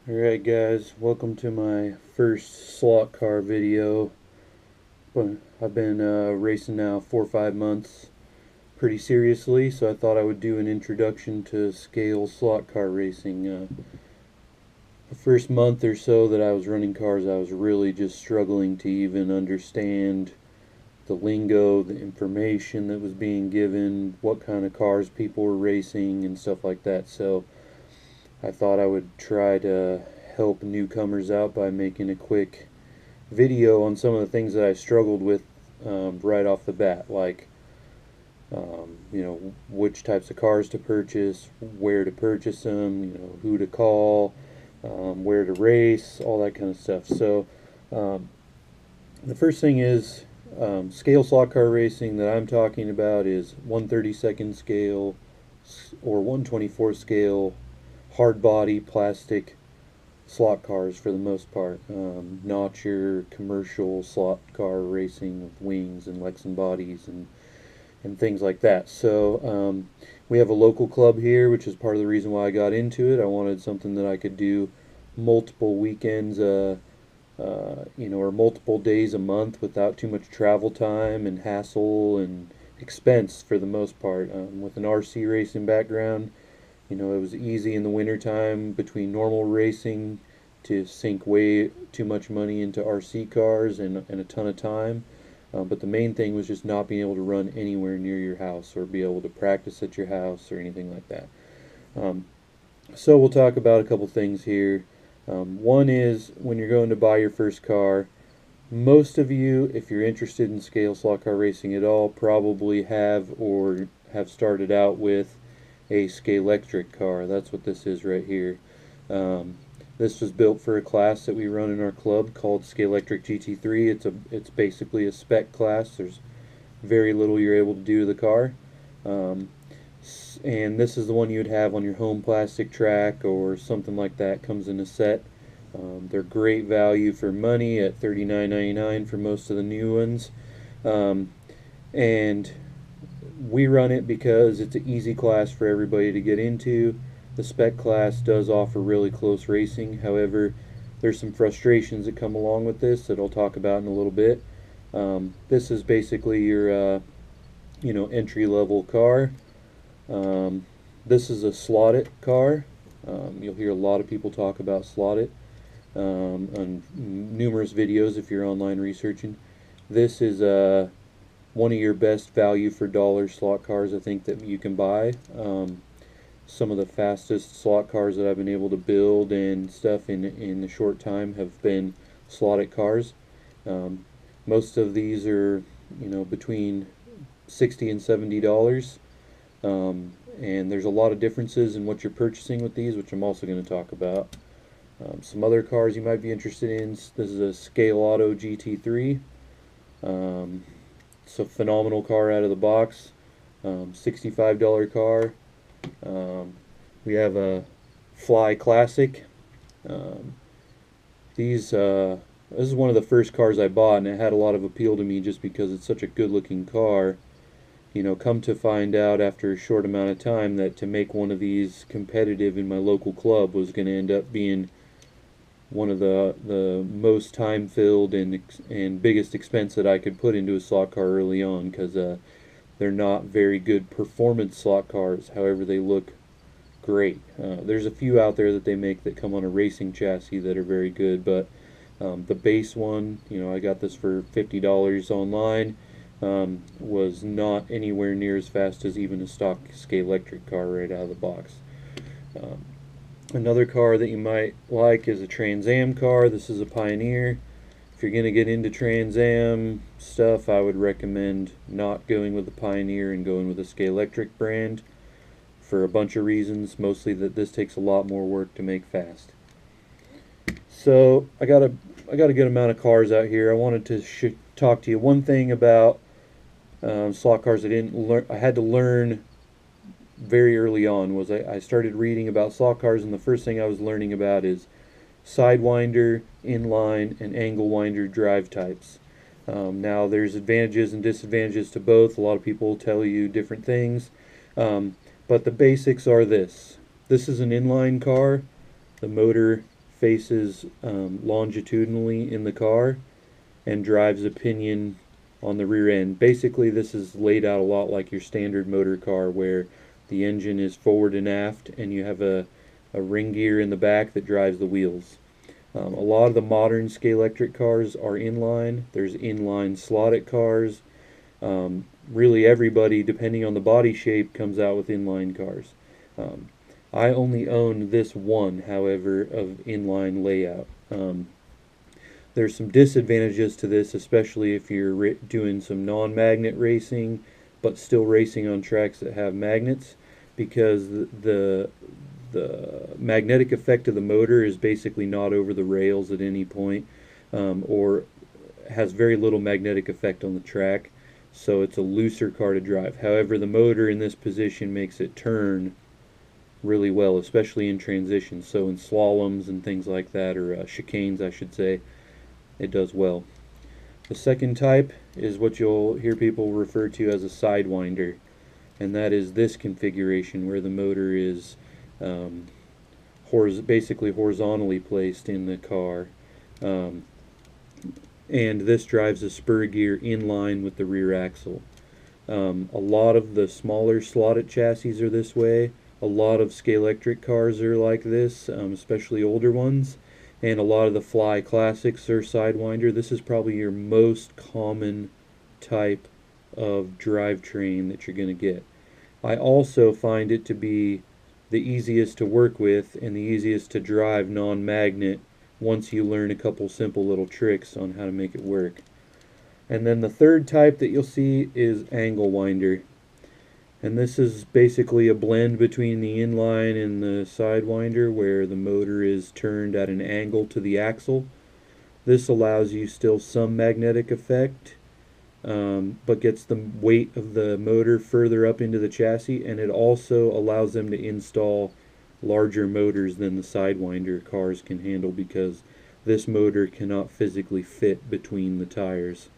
Alright guys, welcome to my first slot car video. But I've been racing now 4 or 5 months pretty seriously, so I thought I would do an introduction to scale slot car racing. The first month or so that I was running cars, I was really just struggling to even understand the lingo, the information that was being given, what kind of cars people were racing, and stuff like that. So I thought I would try to help newcomers out by making a quick video on some of the things that I struggled with right off the bat, like which types of cars to purchase, where to purchase them, who to call, where to race, all that kind of stuff. So um, the first thing is scale slot car racing that I'm talking about is 1/32 scale or 1/24 scale hard body plastic slot cars for the most part. Not your commercial slot car racing with wings and Lexan bodies and things like that. So we have a local club here, which is part of the reason why I got into it. I wanted something that I could do multiple weekends, or multiple days a month without too much travel time and hassle and expense for the most part. With an RC racing background, it was easy in the wintertime between normal racing to sink way too much money into RC cars and a ton of time. But the main thing was just not being able to run anywhere near your house or be able to practice at your house or anything like that. Um, so we'll talk about a couple things here. One is when you're going to buy your first car, most of you, if you're interested in scale slot car racing at all, probably have or have started out with a Scalextric car. That's what this is right here. Um, this was built for a class that we run in our club called Scalextric GT3. It's basically a spec class. There's very little you're able to do to the car. Um, and this is the one you'd have on your home plastic track or something like that. Comes in a set. They're great value for money at $39.99 for most of the new ones. Um, and we run it because it's an easy class for everybody to get into. The spec class does offer really close racing. However, there's some frustrations that come along with this that I'll talk about in a little bit. This is basically your entry level car. This is a Slot.it car. You'll hear a lot of people talk about Slot.it on numerous videos if you're online researching. This is one of your best value for dollar slot cars I think that you can buy. Some of the fastest slot cars that I've been able to build and stuff in a short time have been Slot.it cars. Most of these are between $60 and $70. And there's a lot of differences in what you're purchasing with these, which I'm also going to talk about. Some other cars you might be interested in. This is a Scale Auto GT3. It's a phenomenal car out of the box. $65 car. We have a Fly Classic. This is one of the first cars I bought, and it had a lot of appeal to me just because it's such a good-looking car. Come to find out after a short amount of time that to make one of these competitive in my local club was going to end up being one of the most time-filled and biggest expense that I could put into a slot car early on, because they're not very good performance slot cars. However, they look great. There's a few out there that they make that come on a racing chassis that are very good, but the base one, I got this for $50 online. Was not anywhere near as fast as even a stock Scalextric car right out of the box. Another car that you might like is a Trans Am car. This is a Pioneer. If you're going to get into Trans Am stuff, I would recommend not going with the Pioneer and going with a Scalextric brand for a bunch of reasons, mostly that this takes a lot more work to make fast. So I got a good amount of cars out here. I wanted to talk to you. One thing about slot cars I had to learn very early on was I started reading about slot cars, and the first thing I was learning about is sidewinder, inline, and angle winder drive types. Now there's advantages and disadvantages to both. A lot of people will tell you different things, but the basics are this. This is an inline car. The motor faces longitudinally in the car and drives a pinion on the rear end. Basically, this is laid out a lot like your standard motor car, where the engine is forward and aft and you have a ring gear in the back that drives the wheels. A lot of the modern Scalextric cars are inline. There's inline Slot.it cars. Really everybody, depending on the body shape, comes out with inline cars. I only own this one, however, of inline layout. There's some disadvantages to this, especially if you're doing some non-magnet racing, but still racing on tracks that have magnets, because the magnetic effect of the motor is basically not over the rails at any point, or has very little magnetic effect on the track, so it's a looser car to drive. However, the motor in this position makes it turn really well, especially in transitions. So in slaloms and things like that, or chicanes I should say, it does well. The second type is what you'll hear people refer to as a sidewinder, and that is this configuration where the motor is basically horizontally placed in the car, and this drives a spur gear in line with the rear axle. A lot of the smaller Slot.it chassis are this way. A lot of Scalextric cars are like this, especially older ones, and a lot of the Fly Classics are sidewinder. This is probably your most common type of drivetrain that you're going to get. I also find it to be the easiest to work with and the easiest to drive non-magnet once you learn a couple simple little tricks on how to make it work. And then the third type that you'll see is angle winder. And this is basically a blend between the inline and the sidewinder, where the motor is turned at an angle to the axle. This allows you still some magnetic effect, but gets the weight of the motor further up into the chassis, and it also allows them to install larger motors than the sidewinder cars can handle, because this motor cannot physically fit between the tires.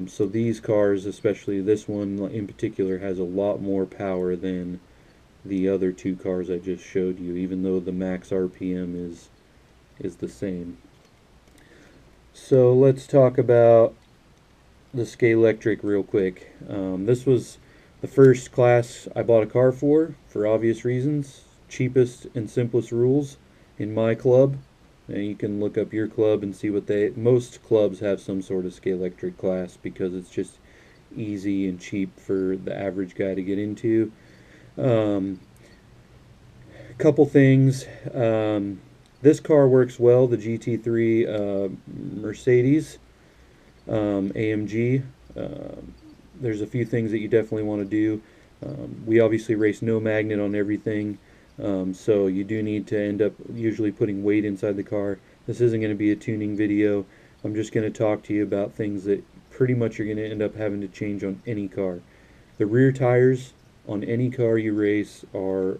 So these cars, especially this one in particular, has a lot more power than the other two cars I just showed you, even though the max RPM is the same. So let's talk about the Scalextric real quick. This was the first class I bought a car for obvious reasons. Cheapest and simplest rules in my club. And you can look up your club and see what most clubs have some sort of Scalextric class, because it's just easy and cheap for the average guy to get into. Couple things. This car works well, the GT3 Mercedes AMG. There's a few things that you definitely want to do. We obviously race no magnet on everything. So you do need to end up usually putting weight inside the car. This isn't going to be a tuning video. I'm just going to talk to you about things that pretty much you're going to end up having to change on any car. The rear tires on any car you race are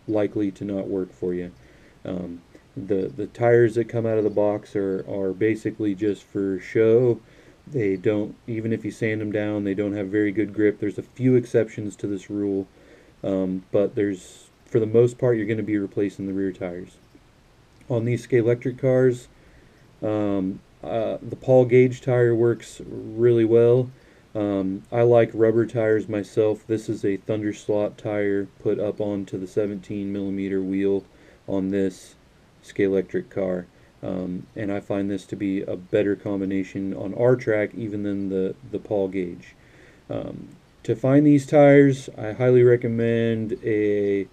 likely to not work for you. The tires that come out of the box are basically just for show. They don't, even if you sand them down, they don't have very good grip. There's a few exceptions to this rule, but for the most part, you're going to be replacing the rear tires. On these Scalextric cars, the Paul gauge tire works really well. I like rubber tires myself. This is a Thunder Slot tire put up onto the 17mm wheel on this Scalextric car. And I find this to be a better combination on our track even than the Paul gauge. To find these tires, I highly recommend a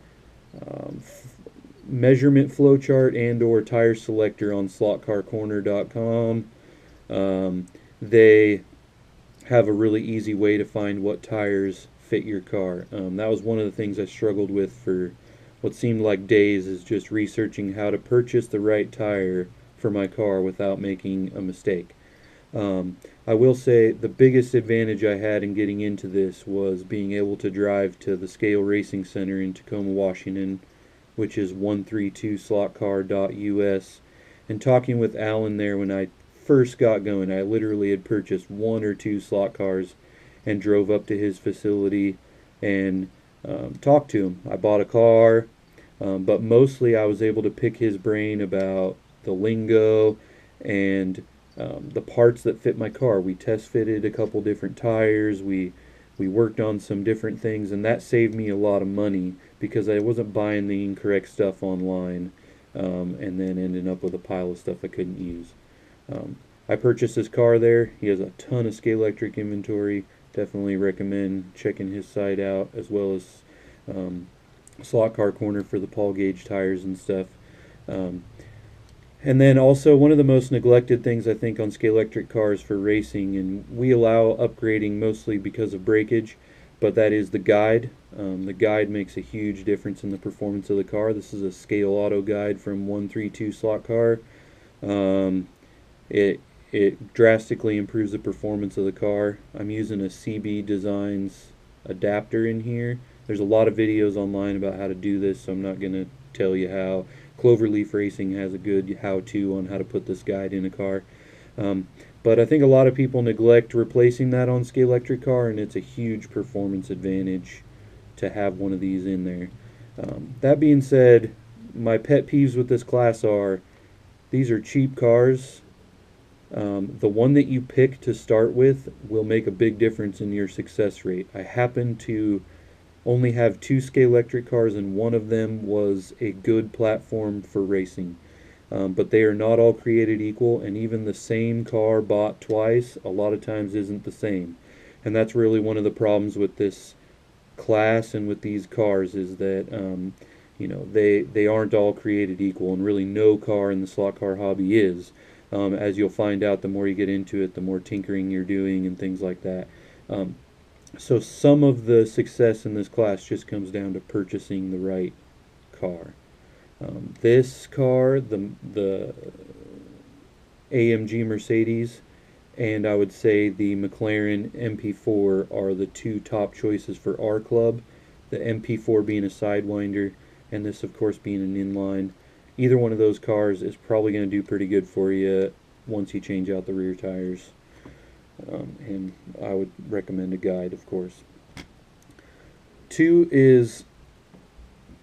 measurement flowchart and or tire selector on slotcarcorner.com. They have a really easy way to find what tires fit your car. That was one of the things I struggled with for what seemed like days, is just researching how to purchase the right tire for my car without making a mistake. I will say the biggest advantage I had in getting into this was being able to drive to the Scale Racing Center in Tacoma, Washington, which is 132slotcar.us, and talking with Alan there when I first got going. I literally had purchased 1 or 2 slot cars and drove up to his facility and talked to him. I bought a car, but mostly I was able to pick his brain about the lingo, and the parts that fit my car. We test fitted a couple different tires. We worked on some different things, and that saved me a lot of money because I wasn't buying the incorrect stuff online, and then ending up with a pile of stuff I couldn't use. I purchased this car there. He has a ton of Scalextric inventory. Definitely recommend checking his site out, as well as Slot Car Corner for the Paul Gauge tires and stuff. And then also, one of the most neglected things I think on Scalextric cars for racing, and we allow upgrading mostly because of breakage, but that is the guide. The guide makes a huge difference in the performance of the car. This is a Scale Auto guide from 132 Slot Car. It drastically improves the performance of the car. I'm using a CB Designs adapter in here. There's a lot of videos online about how to do this, so I'm not going to tell you how. Cloverleaf Racing has a good how-to on how to put this guide in a car. But I think a lot of people neglect replacing that on Scalextric car, and it's a huge performance advantage to have one of these in there. That being said, my pet peeves with this class are, these are cheap cars. The one that you pick to start with will make a big difference in your success rate. I happen to only have 2 Scalextric cars, and one of them was a good platform for racing. But they are not all created equal, and even the same car bought twice a lot of times isn't the same. And that's really one of the problems with this class and with these cars, is that they aren't all created equal, and really no car in the slot car hobby is. As you'll find out, the more you get into it, the more tinkering you're doing and things like that. So some of the success in this class just comes down to purchasing the right car. This car, the AMG Mercedes, and I would say the McLaren MP4 are the 2 top choices for our club. The MP4 being a Sidewinder, and this of course being an inline. Either one of those cars is probably going to do pretty good for you once you change out the rear tires. And I would recommend a guide, of course. 2 is,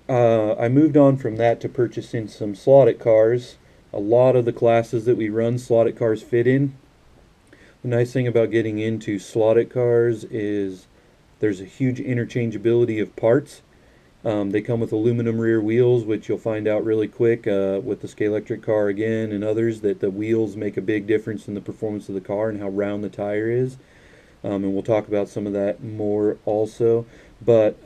I moved on from that to purchasing some Slot.it cars. A lot of the classes that we run, Slot.it cars fit in. The nice thing about getting into Slot.it cars is there's a huge interchangeability of parts. They come with aluminum rear wheels, which you'll find out really quick with the Scalextric car again and others, that the wheels make a big difference in the performance of the car and how round the tire is. And we'll talk about some of that more also. But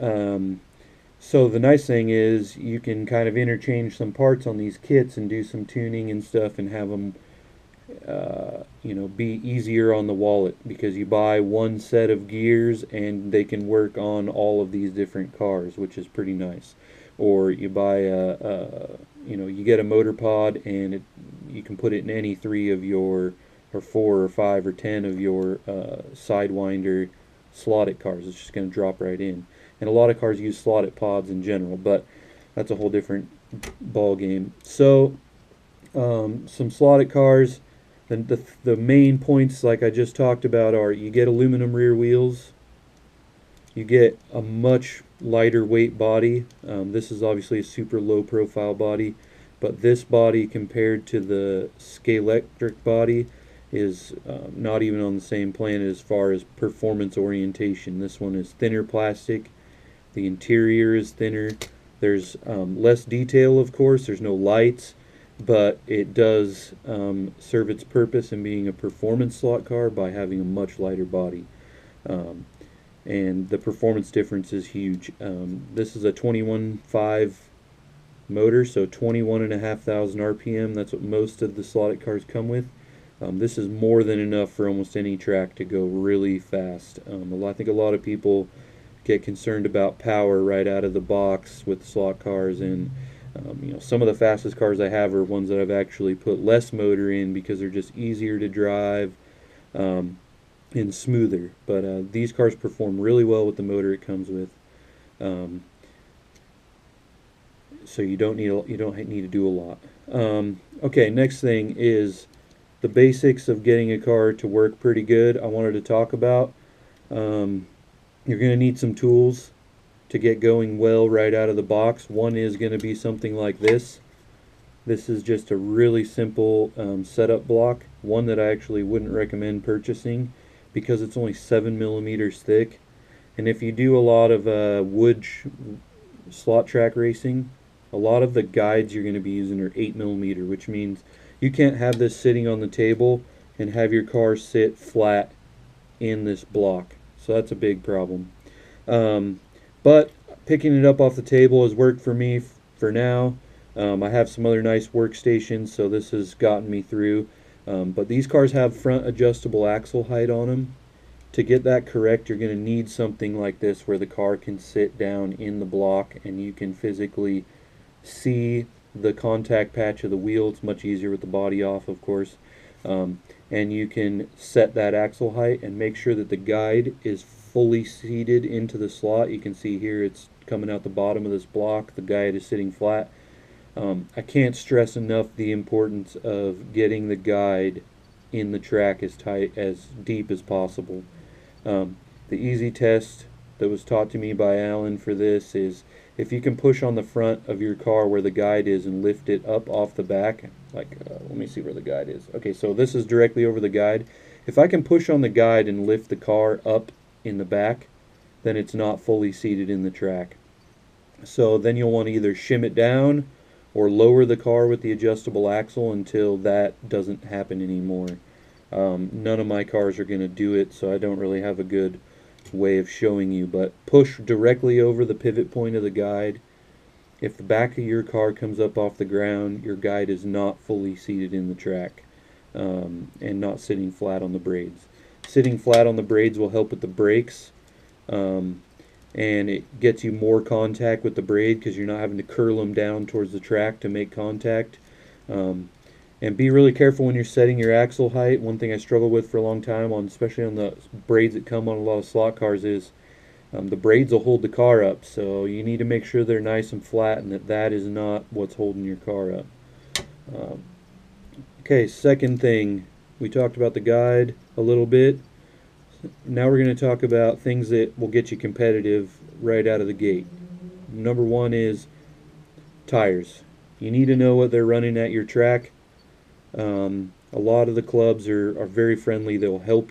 so the nice thing is you can kind of interchange some parts on these kits and do some tuning and stuff and have them be easier on the wallet, because you buy one set of gears and they can work on all of these different cars, which is pretty nice. Or you buy you get a motor pod, and you can put it in any 3 of your, or 4 or 5 or 10 of your Sidewinder Slot.it cars. It's just going to drop right in. And a lot of cars use Slot.it pods in general, but that's a whole different ball game. So some Slot.it cars. The main points, like I just talked about, are you get aluminum rear wheels, you get a much lighter weight body. This is obviously a super low profile body, but this body compared to the Scalextric body is not even on the same planet as far as performance orientation. This one is thinner plastic, the interior is thinner, there's less detail, of course, there's no lights, but it does serve its purpose in being a performance slot car by having a much lighter body. And the performance difference is huge. This is a 21.5 motor, so 21,500 RPM. That's what most of the Slot.it cars come with. This is more than enough for almost any track to go really fast. I think a lot of people get concerned about power right out of the box with slot cars, and some of the fastest cars I have are ones that I've actually put less motor in because they're just easier to drive and smoother. But these cars perform really well with the motor it comes with. So you don't need to do a lot. Okay, next thing is the basics of getting a car to work pretty good. I wanted to talk about. You're going to need some tools to get going well right out of the box. One is going to be something like this. This is just a really simple setup block, one that I actually wouldn't recommend purchasing because it's only 7 millimeters thick. And if you do a lot of wood slot track racing, a lot of the guides you're going to be using are 8 millimeter, which means you can't have this sitting on the table and have your car sit flat in this block. So that's a big problem. But picking it up off the table has worked for me for now. I have some other nice workstations, so this has gotten me through. But these cars have front adjustable axle height on them. To get that correct, you're going to need something like this where the car can sit down in the block and you can physically see the contact patch of the wheel. It's much easier with the body off, of course. And you can set that axle height and make sure that the guide is fully seated into the slot. You can see here it's coming out the bottom of this block. The guide is sitting flat. I can't stress enough the importance of getting the guide in the track as tight, as deep as possible. The easy test that was taught to me by Alan for this is if you can push on the front of your car where the guide is and lift it up off the back, like let me see where the guide is. Okay, so this is directly over the guide. If I can push on the guide and lift the car up in the back, then it's not fully seated in the track. So then you'll want to either shim it down or lower the car with the adjustable axle until that doesn't happen anymore. None of my cars are going to do it, so I don't really have a good way of showing you, but push directly over the pivot point of the guide. If the back of your car comes up off the ground, your guide is not fully seated in the track and not sitting flat on the braids. Sitting flat on the braids will help with the brakes, and it gets you more contact with the braid because you're not having to curl them down towards the track to make contact. And be really careful when you're setting your axle height. One thing I struggle with for a long time, especially on the braids that come on a lot of slot cars, is the braids will hold the car up. So you need to make sure they're nice and flat and that is not what's holding your car up. Okay, second thing, we talked about the guide a little bit. Now we're going to talk about things that will get you competitive right out of the gate. Number one is tires. You need to know what they're running at your track. A lot of the clubs are very friendly. They'll help you